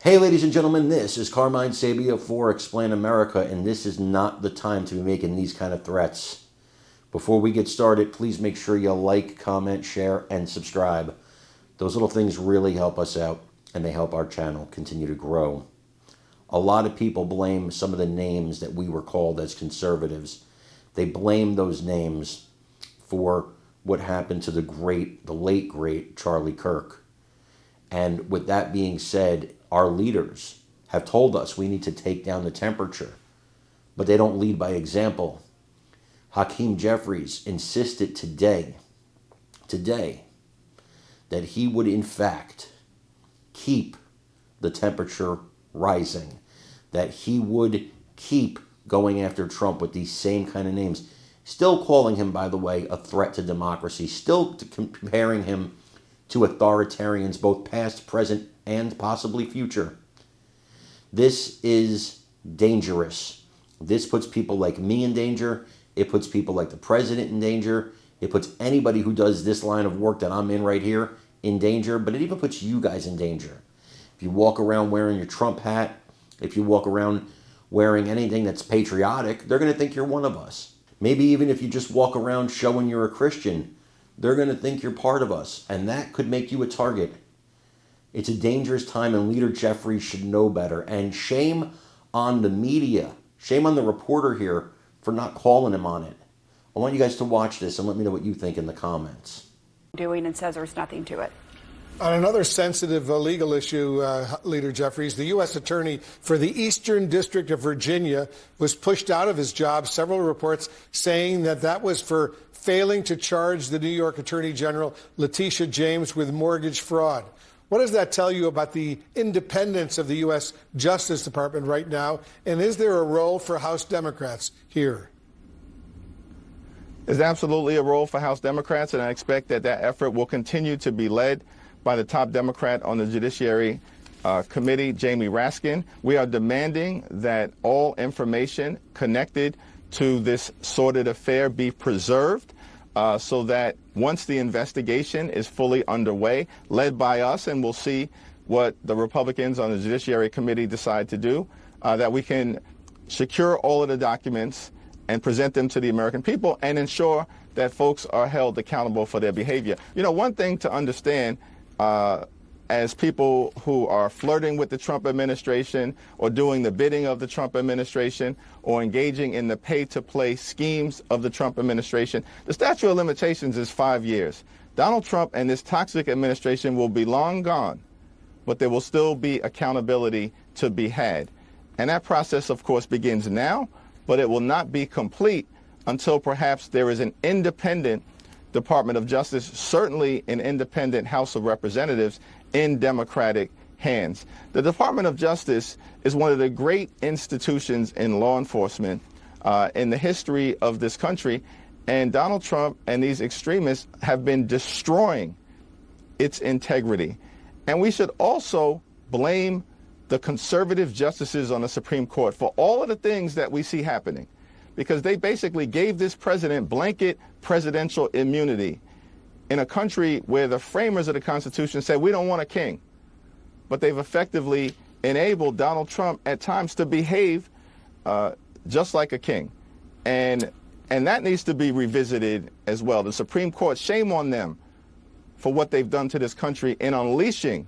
Hey, ladies and gentlemen, this is Carmine Sabia for Explain America, and this is not the time to be making these kind of threats. Before we get started, please make sure you like, comment, share, and subscribe. Those little things really help us out, and they help our channel continue to grow. A lot of people blame some of the names that we were called as conservatives. They blame those names for what happened to the late, great Charlie Kirk. And with that being said, our leaders have told us we need to take down the temperature, but they don't lead by example. Hakeem Jeffries insisted today, that he would in fact keep the temperature rising, that he would keep going after Trump with these same kind of names, still calling him, by the way, a threat to democracy, still comparing him to authoritarians, both past, present, and possibly future. This is dangerous. This puts people like me in danger. It puts people like the president in danger. It puts anybody who does this line of work that I'm in right here in danger, but it even puts you guys in danger. If you walk around wearing your Trump hat, if you walk around wearing anything that's patriotic, they're going to think you're one of us. Maybe even if you just walk around showing you're a Christian, they're going to think you're part of us, and that could make you a target. It's a dangerous time, and Leader Jeffries should know better. And shame on the media, shame on the reporter here for not calling him on it. I want you guys to watch this and let me know what you think in the comments. Doing and says there's nothing to it. On another sensitive legal issue, Leader Jeffries, the U.S. Attorney for the Eastern District of Virginia was pushed out of his job. Several reports saying that was for failing to charge the New York Attorney General, Letitia James, with mortgage fraud. What does that tell you about the independence of the U.S. Justice Department right now? And is there a role for House Democrats here? There's absolutely a role for House Democrats, and I expect that effort will continue to be led by the top Democrat on the Judiciary Committee, Jamie Raskin. We are demanding that all information connected to this sordid affair be preserved so that once the investigation is fully underway, led by us, and we'll see what the Republicans on the Judiciary Committee decide to do, that we can secure all of the documents and present them to the American people and ensure that folks are held accountable for their behavior. You know, one thing to understand as people who are flirting with the Trump administration or doing the bidding of the Trump administration or engaging in the pay-to-play schemes of the Trump administration, the statute of limitations is 5 years. Donald Trump and this toxic administration will be long gone, but there will still be accountability to be had. And that process, of course, begins now, but it will not be complete until perhaps there is an independent Department of Justice, certainly an independent House of Representatives in Democratic hands. The Department of Justice is one of the great institutions in law enforcement in the history of this country, and Donald Trump and these extremists have been destroying its integrity. And we should also blame the conservative justices on the Supreme Court for all of the things that we see happening, because they basically gave this president blanket presidential immunity in a country where the framers of the Constitution said we don't want a king. But they've effectively enabled Donald Trump at times to behave just like a king. And that needs to be revisited as well. The Supreme Court, shame on them for what they've done to this country in unleashing